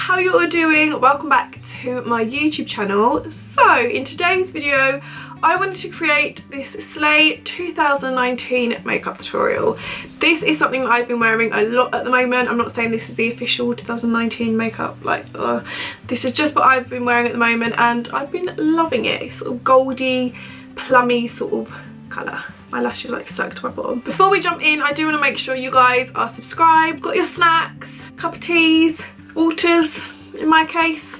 how you all doing? Welcome back to my YouTube channel. So in today's video I wanted to create this Slay 2019 makeup tutorial. This is something that I've been wearing a lot at the moment. I'm not saying this is the official 2019 makeup, this is just what I've been wearing at the moment and I've been loving it. It's sort of goldy, plummy sort of colour. My lashes like stuck to my bottom. Before we jump in, I do want to make sure you guys are subscribed, got your snacks, cup of teas, waters in my case,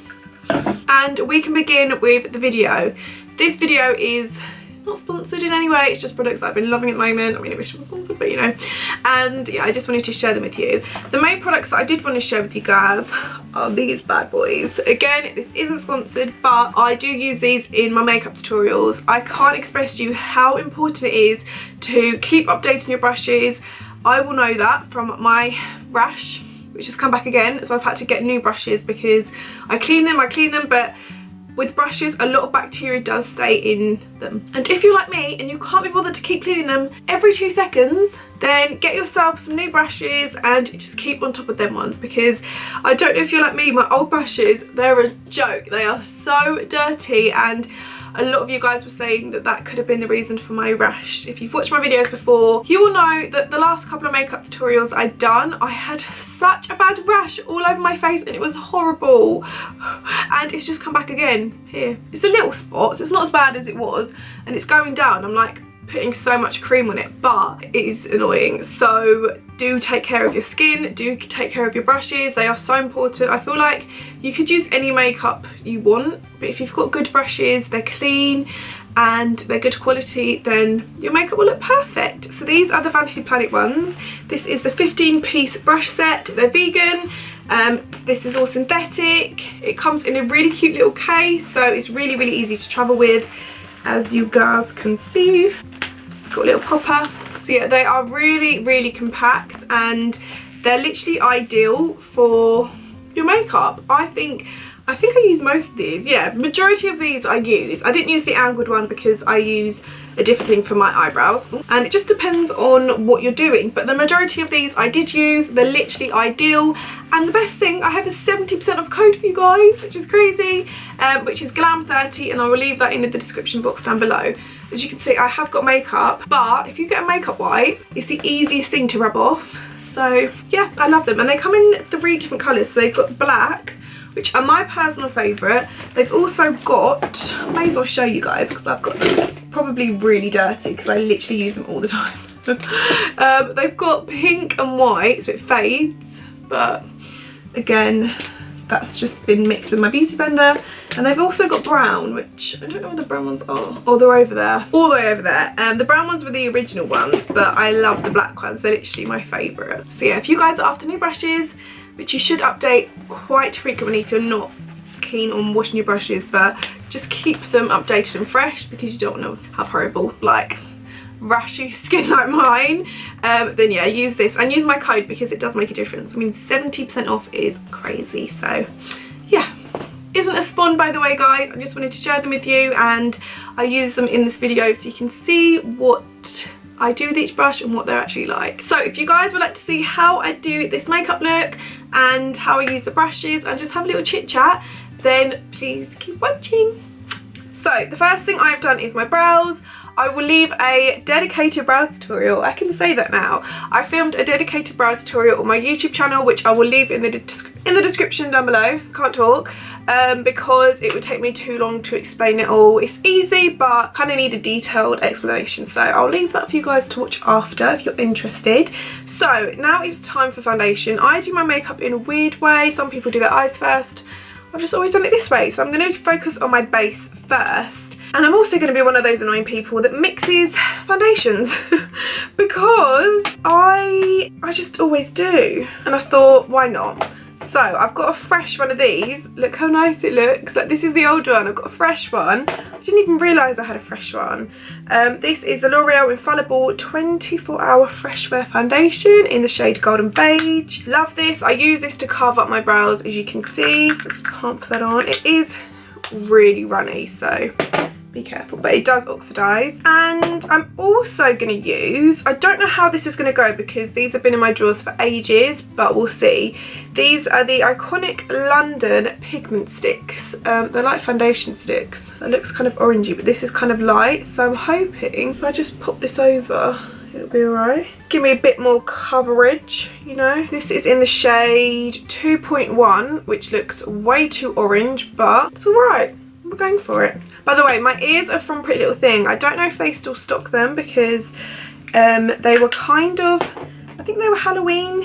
and we can begin with the video. This video is not sponsored in any way, it's just products that I've been loving at the moment. I mean, I wish it was sponsored, but you know. And yeah, I just wanted to share them with you. The main products that I did want to share with you guys are these bad boys. Again, this isn't sponsored, but I do use these in my makeup tutorials. I can't express to you how important it is to keep updating your brushes. I will know that from my rash, which has come back again, so I've had to get new brushes because I clean them, but with brushes a lot of bacteria does stay in them. And if you're like me and you can't be bothered to keep cleaning them every 2 seconds, then get yourself some new brushes and just keep on top of them ones, because I don't know if you're like me, my old brushes, they're a joke. They are so dirty, and a lot of you guys were saying that that could have been the reason for my rash. If you've watched my videos before, you will know that the last couple of makeup tutorials I'd done, I had such a bad rash all over my face and it was horrible. And it's just come back again here. It's a little spot, so it's not as bad as it was, and it's going down. I'm like putting so much cream on it, but it is annoying. So do take care of your skin, do take care of your brushes. They are so important. I feel like you could use any makeup you want, but if you've got good brushes, they're clean and they're good quality, then your makeup will look perfect. So these are the Vanity Planet ones. This is the 15-piece brush set. They're vegan. This is all synthetic. It comes in a really cute little case, so it's really, really easy to travel with, as you guys can see. It's got a little popper. So yeah, they are really, really compact and they're literally ideal for your makeup. I think I use most of these. Yeah, majority of these I use. I didn't use the angled one because I use a different thing for my eyebrows, and it just depends on what you're doing, but the majority of these I did use. They're literally ideal, and the best thing, I have a 70% off code for you guys, which is crazy, which is GLAM30, and I will leave that in the description box down below. As you can see, I have got makeup, but if you get a makeup wipe, it's the easiest thing to rub off. So yeah, I love them, and they come in 3 different colours. So they've got black, which are my personal favourite. They've also got, I may as well show you guys because I've got them probably really dirty because I literally use them all the time. They've got pink and white, so it fades, but again, that's just been mixed with my beauty blender. And they've also got brown, which I don't know where the brown ones are. Oh, they're over there, all the way over there. The brown ones were the original ones, but I love the black ones. They're literally my favourite. So yeah, if you guys are after new brushes, which you should update quite frequently if you're not keen on washing your brushes, but just keep them updated and fresh because you don't want to have horrible rashy skin like mine, then yeah, use this and use my code because it does make a difference. I mean, 70% off is crazy. So yeah, isn't a spawn by the way guys, I just wanted to share them with you, and I use them in this video so you can see what I do with each brush and what they're actually like. So if you guys would like to see how I do this makeup look and how I use the brushes and just have a little chit chat, then please keep watching. So the first thing I've done is my brows. I will leave a dedicated brow tutorial. I can say that now. I filmed a dedicated brow tutorial on my YouTube channel, which I will leave in the description down below. Can't talk because it would take me too long to explain it all. It's easy, but kind of need a detailed explanation. So I'll leave that for you guys to watch after if you're interested. So now it's time for foundation. I do my makeup in a weird way. Some people do their eyes first. I've just always done it this way. So I'm going to focus on my base first. And I'm also going to be one of those annoying people that mixes foundations because I just always do. And I thought, why not? So I've got a fresh one of these. Look how nice it looks. Like, this is the old one. I've got a fresh one. I didn't even realise I had a fresh one. This is the L'Oreal Infallible 24-Hour Fresh Wear Foundation in the shade Golden Beige. Love this. I use this to carve up my brows, as you can see. Let's pump that on. It is really runny, so be careful, but it does oxidize. And I'm also going to use, I don't know how this is going to go because these have been in my drawers for ages, but we'll see. These are the iconic London pigment sticks. They're like foundation sticks. It looks kind of orangey, but this is kind of light, so I'm hoping if I just pop this over, it'll be alright. Give me a bit more coverage, you know. This is in the shade 2.1, which looks way too orange, but it's alright. We're going for it. By the way, my ears are from Pretty Little Thing. I don't know if they still stock them because they were kind of, I think they were Halloween,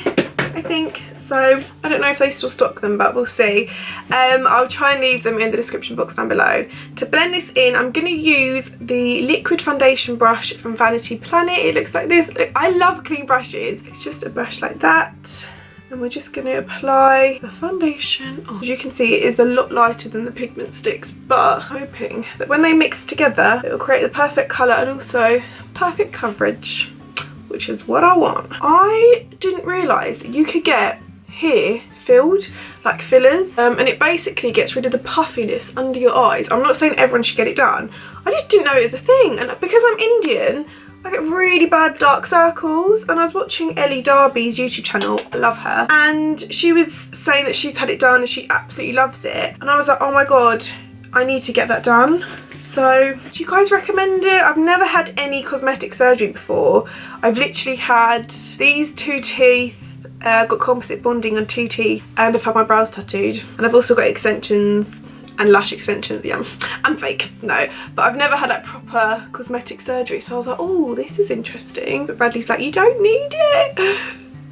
I think. So I don't know if they still stock them, but we'll see. I'll try and leave them in the description box down below. To blend this in, I'm going to use the liquid foundation brush from Vanity Planet. It looks like this. Look, I love clean brushes. It's just a brush like that. And we're just going to apply the foundation. As you can see, it is a lot lighter than the pigment sticks, but I'm hoping that when they mix together, it will create the perfect colour and also perfect coverage, which is what I want. I didn't realise that you could get here filled, like fillers, and it basically gets rid of the puffiness under your eyes. I'm not saying everyone should get it done. I just didn't know it was a thing, and because I'm Indian, I get really bad dark circles. And I was watching Ellie Darby's YouTube channel, I love her, and she was saying that she's had it done and she absolutely loves it, and I was like, oh my god, I need to get that done. So do you guys recommend it? I've never had any cosmetic surgery before. I've literally had these 2 teeth, I've got composite bonding on 2 teeth, and I've had my brows tattooed, and I've also got extensions and lash extensions. Yeah, I'm fake, no, but I've never had that proper cosmetic surgery, so I was like, oh, this is interesting. But Bradley's like, you don't need it.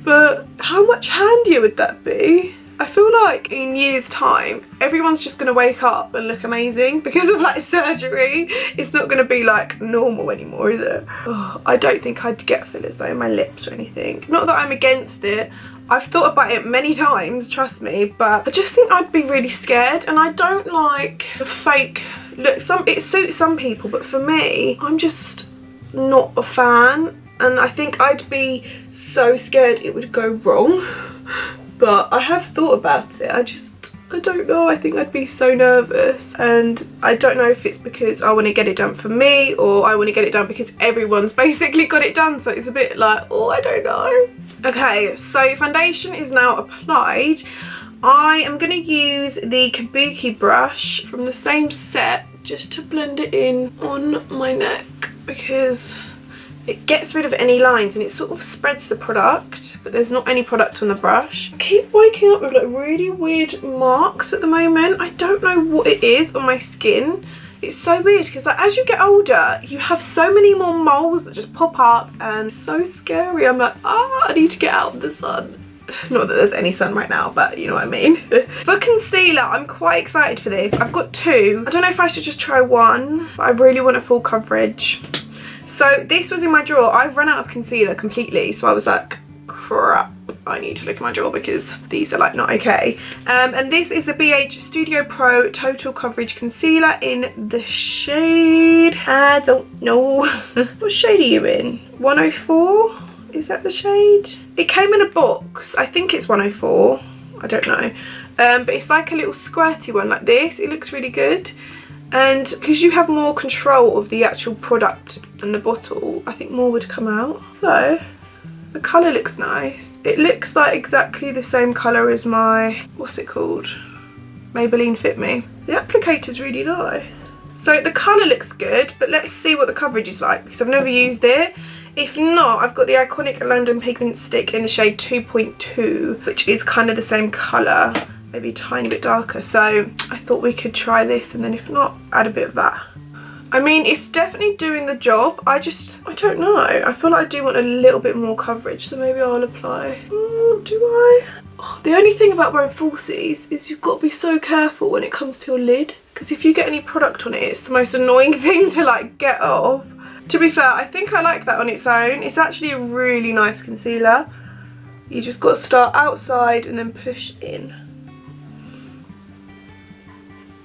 But how much handier would that be? I feel like in years time everyone's just going to wake up and look amazing because of like surgery. It's not going to be like normal anymore, is it? Oh, I don't think I'd get fillers though in my lips or anything. Not that I'm against it. I've thought about it many times, trust me, but I just think I'd be really scared, and I don't like the fake look. It suits some people, but for me, I'm just not a fan, and I think I'd be so scared it would go wrong. But I have thought about it. I don't know, I think I'd be so nervous, and I don't know if it's because I want to get it done for me or I want to get it done because everyone's basically got it done, so it's a bit like, oh, I don't know. Okay, so foundation is now applied. I am going to use the Kabuki brush from the same set just to blend it in on my neck because it gets rid of any lines and it sort of spreads the product, but there's not any product on the brush. I keep waking up with like really weird marks at the moment. I don't know what it is on my skin. It's so weird because like as you get older, you have so many more moles that just pop up, and it's so scary. I'm like, oh, I need to get out of the sun. Not that there's any sun right now, but you know what I mean. For concealer, I'm quite excited for this. I've got 2. I don't know if I should just try 1, but I really want a full coverage. So this was in my drawer. I've run out of concealer completely, so I was like, crap, I need to look at my drawer because these are like not okay. And this is the BH Studio Pro Total Coverage Concealer in the shade, I don't know. What shade are you in? 104? Is that the shade? It came in a box. I think it's 104. I don't know. But it's like a little squirty one like this. It looks really good. And because you have more control of the actual product than the bottle, I think more would come out. So the colour looks nice. It looks like exactly the same colour as my, what's it called? Maybelline Fit Me. The applicator's really nice. So the colour looks good, but let's see what the coverage is like because I've never used it. If not, I've got the iconic London pigment stick in the shade 2.2, which is kind of the same colour, maybe a tiny bit darker. So I thought we could try this, and then if not, add a bit of that. I mean, it's definitely doing the job. I don't know. I feel like I do want a little bit more coverage, so maybe I'll apply. Do I? Oh, the only thing about wearing falsies is you've got to be so careful when it comes to your lid, because if you get any product on it, it's the most annoying thing to like get off. To be fair, I think I like that on its own. It's actually a really nice concealer. You just got to start outside and then push in.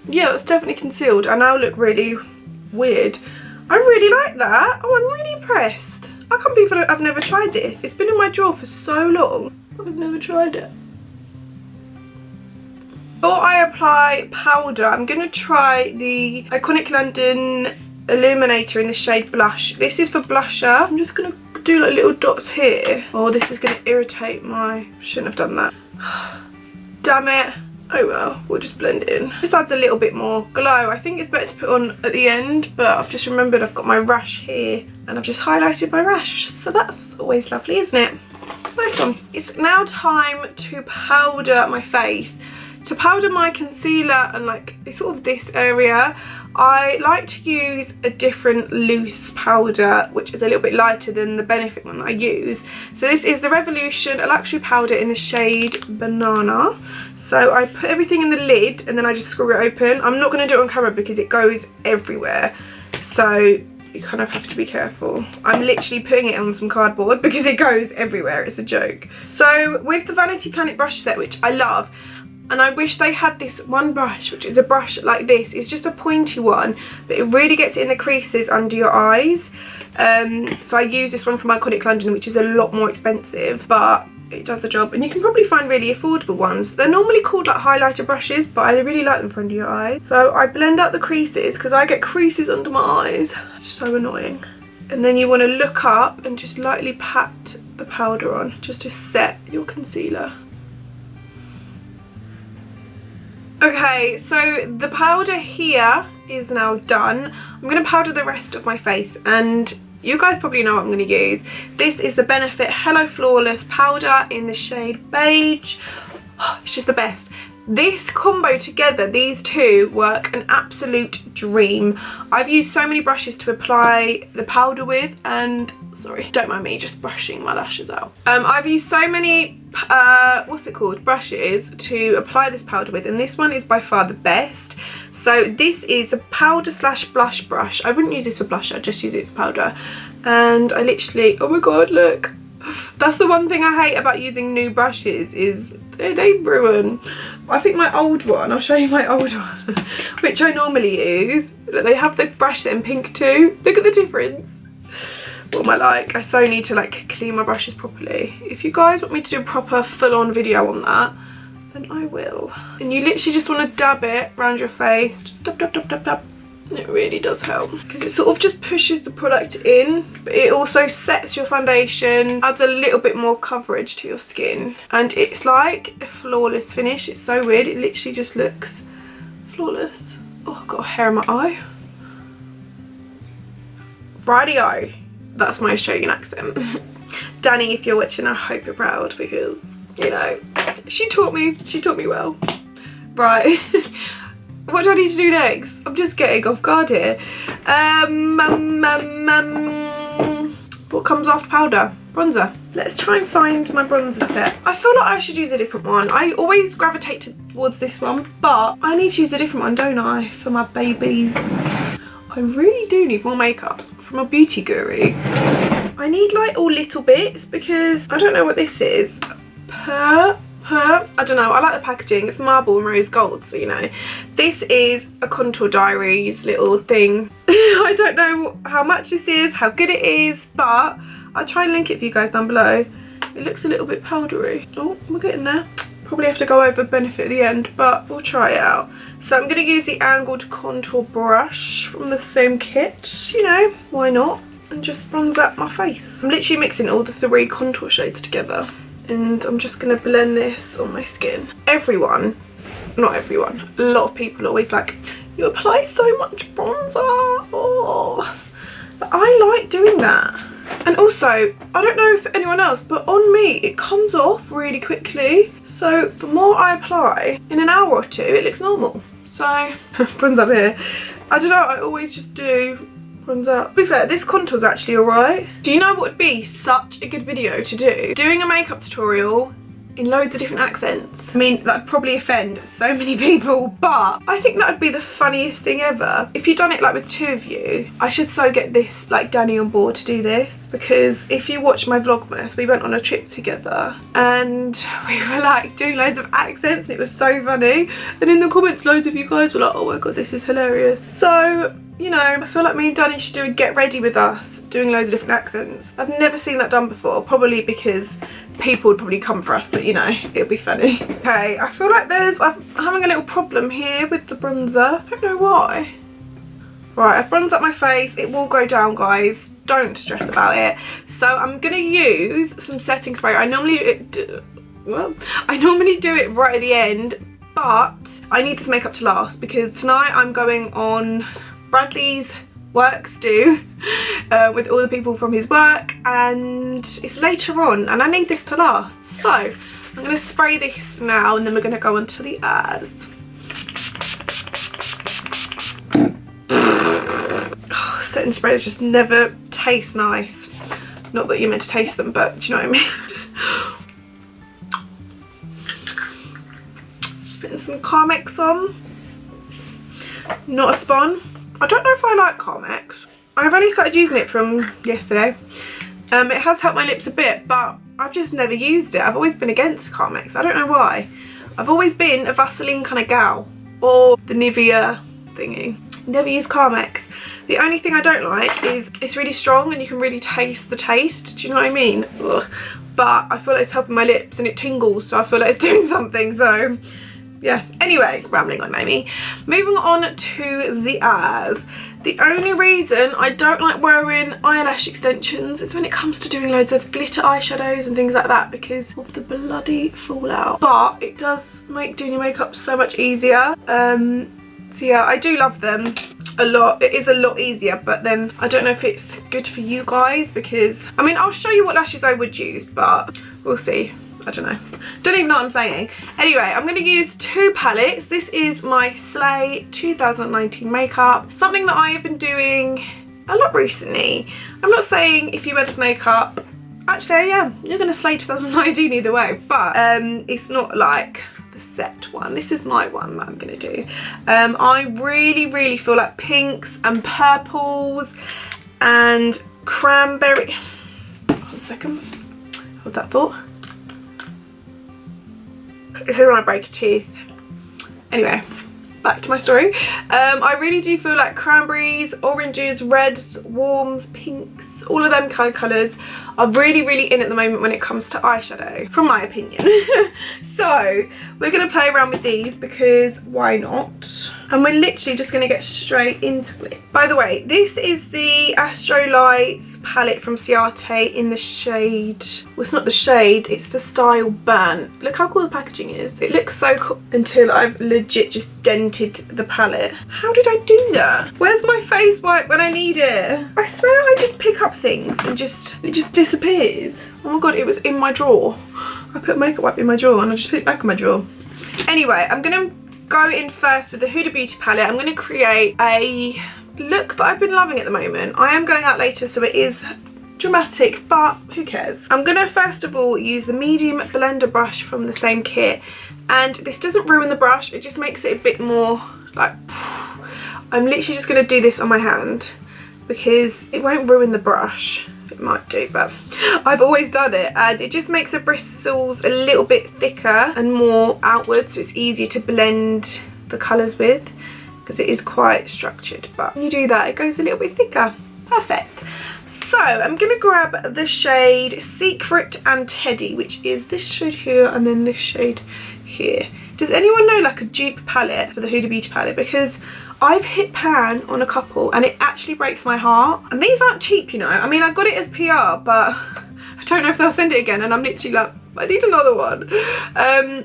Yeah, that's definitely concealed. I now look really weird. I really like that. Oh, I'm really impressed. I can't believe I've never tried this. It's been in my drawer for so long. I've never tried it. Before I apply powder, I'm going to try the iconic London illuminator in the shade Blush. This is for blusher. I'm just going to do like little dots here. Oh, this is going to irritate my... Shouldn't have done that. Damn it. Oh well, we'll just blend it in. This adds a little bit more glow. I think it's better to put on at the end, but I've just remembered I've got my rash here and I've just highlighted my rash. So that's always lovely, isn't it? Nice one. It's now time to powder my face. To powder my concealer and like sort of this area, I like to use a different loose powder which is a little bit lighter than the Benefit one that I use. So this is the Revolution Luxury Powder in the shade Banana. So I put everything in the lid and then I just screw it open. I'm not going to do it on camera because it goes everywhere. So you kind of have to be careful. I'm literally putting it on some cardboard because it goes everywhere. It's a joke. So with the Vanity Planet brush set, which I love, and I wish they had this one brush, which is a brush like this. It's just a pointy one, but it really gets it in the creases under your eyes. So I use this one from Iconic London, which is a lot more expensive, but it does the job. And you can probably find really affordable ones. They're normally called like highlighter brushes, but I really like them for under your eyes. So I blend out the creases because I get creases under my eyes. It's so annoying. And then you want to look up and just lightly pat the powder on just to set your concealer. Okay, so the powder here is now done. I'm going to powder the rest of my face, and you guys probably know what I'm going to use. This is the Benefit Hello Flawless powder in the shade Beige. Oh, it's just the best. This combo together, these two, work an absolute dream. I've used so many brushes to apply the powder with, and sorry, don't mind me just brushing my lashes out. I've used so many brushes to apply this powder with, and this one is by far the best. So this is the powder slash blush brush. I wouldn't use this for blush, I'd just use it for powder. And I literally, oh my god, look. That's the one thing I hate about using new brushes, is they ruin. I think my old one, I'll show you my old one, which I normally use. They have the brush set in pink too. Look at the difference. What am I like? I so need to like clean my brushes properly. If you guys want me to do a proper full-on video on that, then I will. And you literally just want to dab it around your face. Just dab, dab, dab, dab, dab. It really does help because it sort of just pushes the product in, but it also sets your foundation, adds a little bit more coverage to your skin, and it's like a flawless finish. It's so weird, it literally just looks flawless. Oh, I've got a hair in my eye. Rightio. That's my Australian accent. Danny, if you're watching, I hope you're proud because, you know, she taught me well. Right. What do I need to do next? I'm just getting off guard here. What comes after powder? Bronzer. Let's try and find my bronzer set. I feel like I should use a different one. I always gravitate towards this one, but I need to use a different one, don't I, for my babies? I really do need more makeup from a beauty guru. I need like all little bits because I don't know what this is. I don't know, I like the packaging. It's marble and rose gold, so you know. This is a Contour Diaries little thing. I don't know how much this is, how good it is, but I'll try and link it for you guys down below. It looks a little bit powdery. Oh, we're getting there. Probably have to go over Benefit at the end, but we'll try it out. So I'm going to use the angled contour brush from the same kit, you know, why not? And just bronze out my face. I'm literally mixing all the 3 contour shades together. And I'm just going to blend this on my skin. Everyone, not everyone, a lot of people are always like, you apply so much bronzer. Oh, but I like doing that. And also, I don't know for anyone else, but on me, it comes off really quickly. So the more I apply, in an hour or 2, it looks normal. So, bronze up here. I don't know, I always just do bronze up. To be fair, this contour's actually alright. Do you know what would be such a good video to do? Doing a makeup tutorial in loads of different accents. I mean, that'd probably offend so many people, but I think that would be the funniest thing ever. If you'd done it like with 2 of you, I should so get this, like Danny on board to do this, because if you watch my Vlogmas, we went on a trip together and we were like doing loads of accents and it was so funny. And in the comments, loads of you guys were like, oh my god, this is hilarious. So, you know, I feel like me and Danny should do a get ready with us, doing loads of different accents. I've never seen that done before, probably because people would probably come for us, but you know, it'll be funny. Okay, I feel like I'm having a little problem here with the bronzer. I don't know why. Right, I've bronzed up my face. It will go down, guys. Don't stress about it. So I'm gonna use some setting spray. I normally do it right at the end, but I need this makeup to last because tonight I'm going on Bradley's works do with all the people from his work, and it's later on and I need this to last. So I'm going to spray this now and then we're going to go on to the eyes. Oh, setting sprays just never taste nice. Not that you're meant to taste them, but do you know what I mean? Just putting some Carmex on. Not a Spawn. I don't know if I like Carmex. I've only started using it from yesterday. It has helped my lips a bit, but I've just never used it. I've always been against Carmex. I don't know why. I've always been a Vaseline kind of gal, or the Nivea thingy. Never used Carmex. The only thing I don't like is it's really strong and you can really taste the taste. Do you know what I mean? Ugh. But I feel like it's helping my lips and it tingles, so I feel like it's doing something. So yeah, anyway, rambling on Amy. Moving on to the eyes. The only reason I don't like wearing eyelash extensions is when it comes to doing loads of glitter eyeshadows and things like that because of the bloody fallout. But it does make doing your makeup so much easier. So yeah, I do love them a lot. It is a lot easier, but then I don't know if it's good for you guys because, I mean, I'll show you what lashes I would use, but we'll see. I don't know. Don't even know what I'm saying. Anyway, I'm going to use two palettes. This is my Slay 2019 makeup. Something that I have been doing a lot recently. I'm not saying if you wear this makeup, actually I am. You're going to slay 2019 either way. But it's not like the set one. This is my one that I'm going to do. I really feel like pinks and purples and cranberry. One second. Hold that thought. If I break a tooth. Anyway, back to my story. I really do feel like cranberries, oranges, reds, warms, pinks, all of them kind of colours are really in at the moment when it comes to eyeshadow, from my opinion. So we're going to play around with these because why not? And we're literally just going to get straight into it. By the way, this is the Astro Lights palette from Ciatè in the shade, well, it's not the shade, it's the style Burnt. Look how cool the packaging is. It looks so cool until I've legit just dented the palette. How did I do that? Where's my face wipe when I need it? I swear I just pick up things and it just disappears. Oh my god, it was in my drawer. I put makeup wipe in my drawer and I just put it back in my drawer. Anyway, I'm gonna go in first with the Huda Beauty palette. I'm gonna create a look that I've been loving at the moment. I am going out later, so it is dramatic, but who cares? I'm gonna first of all use the medium blender brush from the same kit, and this doesn't ruin the brush, it just makes it a bit more like, I'm literally just gonna do this on my hand because it won't ruin the brush. It might do, but I've always done it, and it just makes the bristles a little bit thicker and more outward, so it's easier to blend the colours with because it is quite structured. But when you do that, it goes a little bit thicker. Perfect. So I'm going to grab the shade Secret and Teddy, which is this shade here and then this shade here. Does anyone know like a dupe palette for the Huda Beauty palette? Because I've hit pan on a couple and it actually breaks my heart. And these aren't cheap, you know. I mean, I got it as PR, but I don't know if they'll send it again, and I'm literally like, I need another one.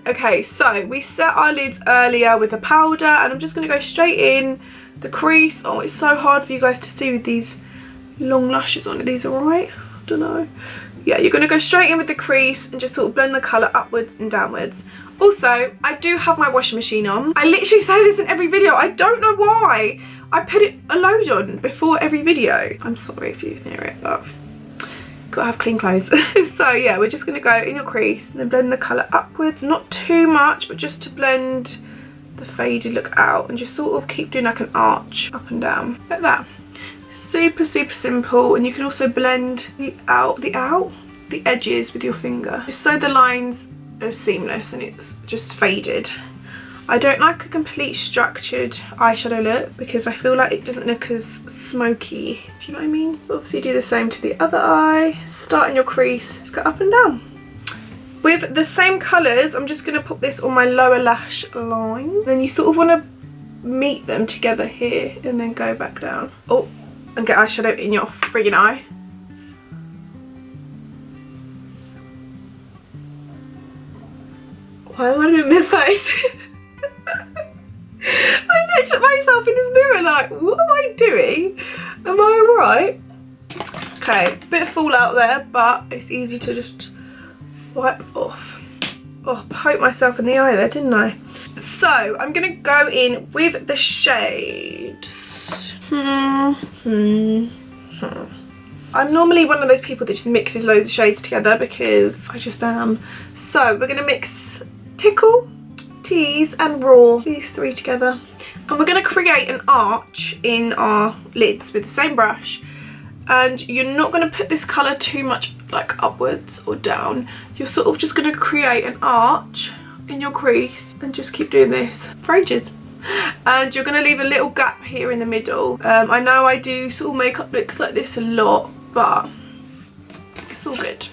Okay, so we set our lids earlier with a powder, and I'm just going to go straight in the crease. Oh, it's so hard for you guys to see with these long lashes on. Are these alright? I don't know. Yeah, you're going to go straight in with the crease and just sort of blend the colour upwards and downwards. Also, I do have my washing machine on. I literally say this in every video. I don't know why. I put it a load on before every video. I'm sorry if you can hear it, but gotta have clean clothes. So yeah, we're just going to go in your crease and then blend the colour upwards. Not too much, but just to blend the faded look out, and just sort of keep doing like an arch up and down like that. Super simple. And you can also blend the edges with your finger, just so the lines are seamless and it's just faded. I don't like a complete structured eyeshadow look because I feel like it doesn't look as smoky. Do you know what I mean? Obviously do the same to the other eye. Start in your crease, just go up and down. With the same colours, I'm just going to put this on my lower lash line. Then you sort of want to meet them together here and then go back down. Oh, and get eyeshadow in your friggin' eye. Why am I doing this face? I looked at myself in this mirror like, what am I doing? Am I alright? Okay, bit of fallout there, but it's easy to just wipe off. Oh, poked myself in the eye there, didn't I? So, I'm going to go in with the shades. I'm normally one of those people that just mixes loads of shades together because I just am. So, we're going to mix Tickle, Tease and Raw, these three together. And we're going to create an arch in our lids with the same brush. And you're not going to put this colour too much like upwards or down. You're sort of just going to create an arch in your crease and just keep doing this for ages. And you're going to leave a little gap here in the middle. I know I do sort of makeup looks like this a lot, but it's all good.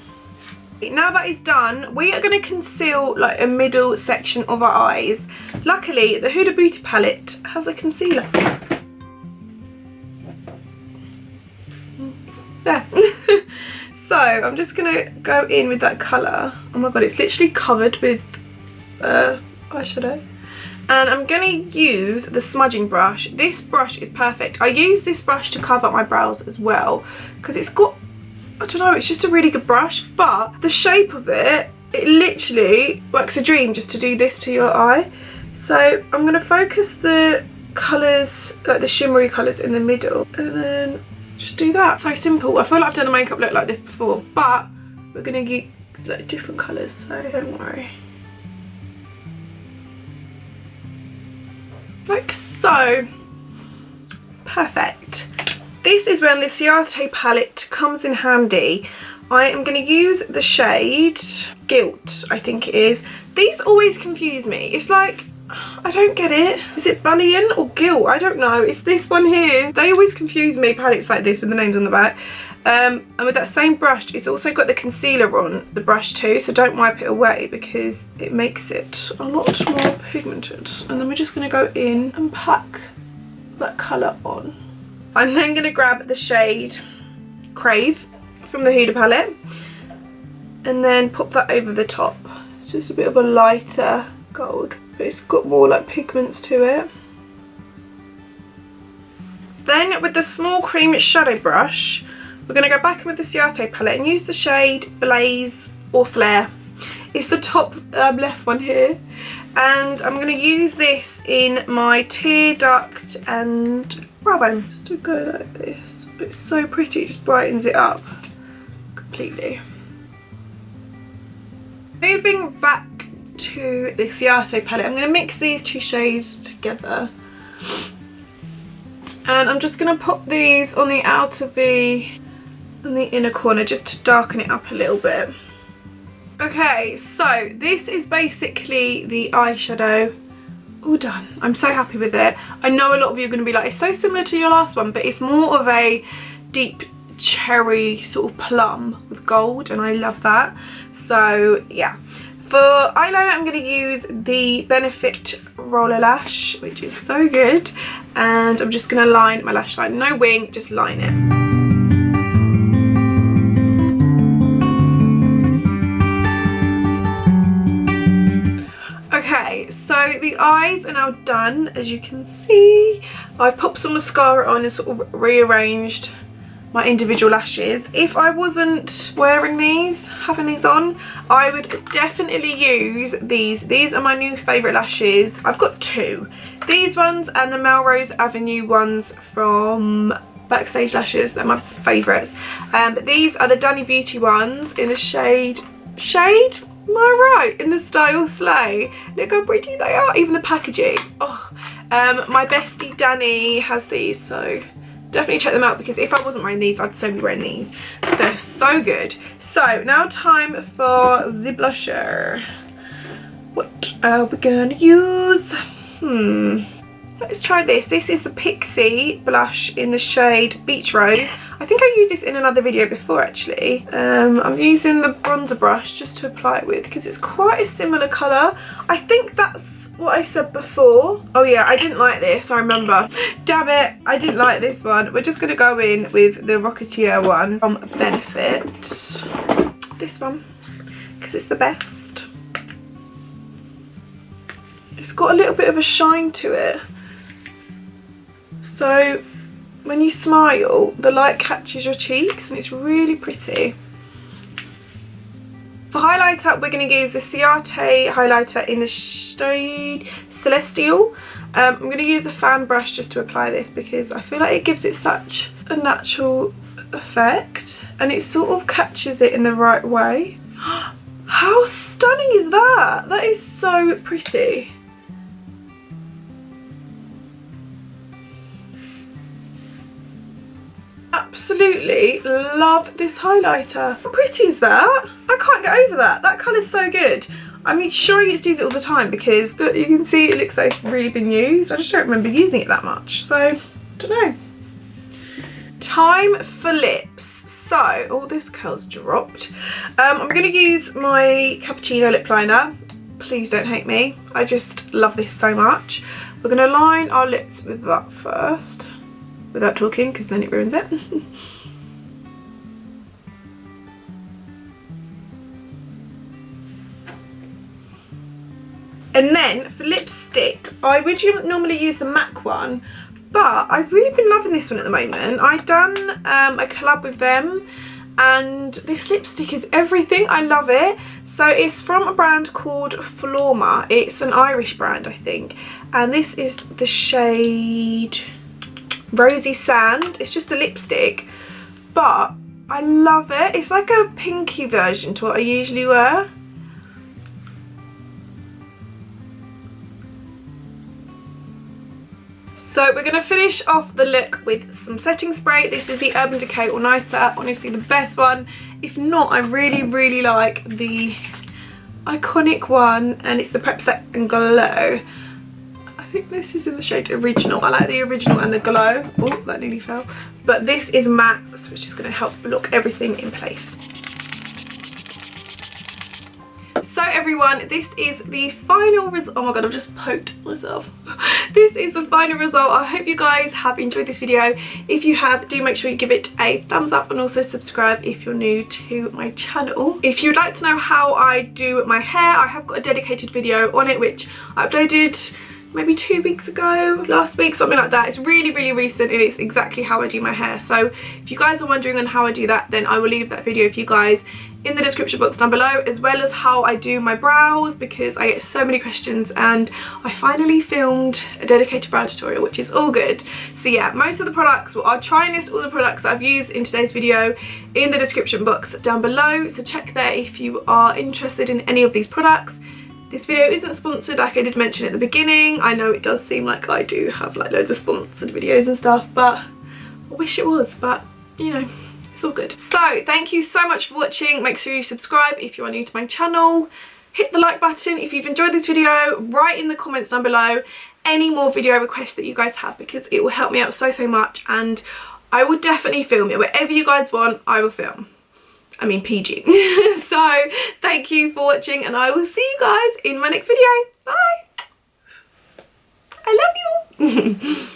Now that is done, we are going to conceal like a middle section of our eyes. Luckily, the Huda Beauty palette has a concealer. There. So I'm just going to go in with that colour. Oh my god, it's literally covered with eyeshadow. And I'm going to use the smudging brush. This brush is perfect. I use this brush to cover my brows as well because it's got, I don't know, it's just a really good brush, but the shape of it, it literally works a dream just to do this to your eye. So I'm going to focus the colours, like the shimmery colours in the middle, and then just do that. So simple. I feel like I've done a makeup look like this before, but we're going to use like different colours, so don't worry. Like so. Perfect. This is when the Ciatè palette comes in handy. I am going to use the shade Guilt, I think it is. These always confuse me. It's like, I don't get it. Is it Bullion or Guilt? I don't know. It's this one here. They always confuse me, palettes like this with the names on the back. And with that same brush, it's also got the concealer on the brush too, so don't wipe it away because it makes it a lot more pigmented. And then we're just going to go in and pack that colour on. I'm then going to grab the shade Crave from the Huda palette and then pop that over the top. It's just a bit of a lighter gold, but it's got more like pigments to it. Then with the small cream shadow brush, we're going to go back in with the Ciatè palette and use the shade Blaze or Flare. It's the top left one here. And I'm going to use this in my tear duct and brow bone. Just to go like this. It's so pretty, it just brightens it up completely. Moving back to the Ciatè palette, I'm going to mix these two shades together. And I'm just going to pop these on the outer V and the inner corner just to darken it up a little bit. Okay, so this is basically the eyeshadow all done. I'm so happy with it. I know a lot of you are going to be like, it's so similar to your last one, but it's more of a deep cherry sort of plum with gold, and I love that. So yeah, for eyeliner I'm going to use the Benefit Roller Lash, which is so good, and I'm just going to line my lash line. No wing, just line it. Okay, so the eyes are now done, as you can see. I've popped some mascara on and sort of rearranged my individual lashes. If I wasn't wearing these, having these on, I would definitely use these. These are my new favourite lashes. I've got two. These ones and the Melrose Avenue ones from Backstage Lashes. They're my favourites. But these are the Danny Beauty ones in the shade? Am I right? In the style Slay. Look how pretty they are. Even the packaging. Oh, my bestie Danny has these, so definitely check them out, because if I wasn't wearing these, I'd so be wearing these. They're so good. So now time for the blusher. What are we gonna use? let's try this. This is the Pixie blush in the shade Beach Rose. I think I used this in another video before actually. I'm using the bronzer brush just to apply it with because it's quite a similar colour. I think that's what I said before. Oh yeah, I didn't like this, I remember. Damn it, I didn't like this one. We're just going to go in with the Rocketeer one from Benefit. This one, because it's the best. It's got a little bit of a shine to it. So when you smile, the light catches your cheeks and it's really pretty. For highlighter, we're going to use the Ciatè highlighter in the shade Celestial. I'm going to use a fan brush just to apply this because I feel like it gives it such a natural effect and it sort of catches it in the right way. How stunning is that? That is so pretty. Absolutely love this highlighter. How pretty is that? I can't get over that. That colour's so good. I'm sure I used to use it all the time because look, you can see it looks like it's really been used. I just don't remember using it that much, so I don't know. Time for lips. So, oh, this curl's dropped. I'm going to use my Cappuccino lip liner. Please don't hate me. I just love this so much. We're going to line our lips with that first. Without talking, because then it ruins it. And then for lipstick, I would normally use the MAC one, but I've really been loving this one at the moment. I've done a collab with them and this lipstick is everything. I love it. So it's from a brand called Florma. It's an Irish brand, I think, and this is the shade Rosy Sand. It's just a lipstick, but I love it. It's like a pinky version to what I usually wear. So we're going to finish off the look with some setting spray. This is the Urban Decay All Nighter, honestly the best one. If not, I really like the iconic one, and it's the Prep Set and Glow. I think this is in the shade Original. I like the Original and the Glow. Oh, that nearly fell. But this is matte, so it's just going to help lock everything in place. So everyone, this is the final result. Oh my god, I've just poked myself. This is the final result. I hope you guys have enjoyed this video. If you have, do make sure you give it a thumbs up and also subscribe if you're new to my channel. If you'd like to know how I do my hair, I have got a dedicated video on it which I uploaded maybe 2 weeks ago, last week, something like that. It's really recent and it's exactly how I do my hair. So if you guys are wondering on how I do that, then I will leave that video for you guys in the description box down below, as well as how I do my brows, because I get so many questions and I finally filmed a dedicated brow tutorial, which is all good. So yeah, most of the products, well, I'll try and list all the products that I've used in today's video in the description box down below, so check there if you are interested in any of these products. This video isn't sponsored, like I did mention at the beginning. I know it does seem like I do have like loads of sponsored videos and stuff, but I wish it was, but you know, it's all good. So thank you so much for watching. Make sure you subscribe if you are new to my channel. Hit the like button if you've enjoyed this video. Write in the comments down below any more video requests that you guys have, because it will help me out so much, and I will definitely film it. Whatever you guys want, I will film. I mean PG. So thank you for watching and I will see you guys in my next video. Bye. I love you.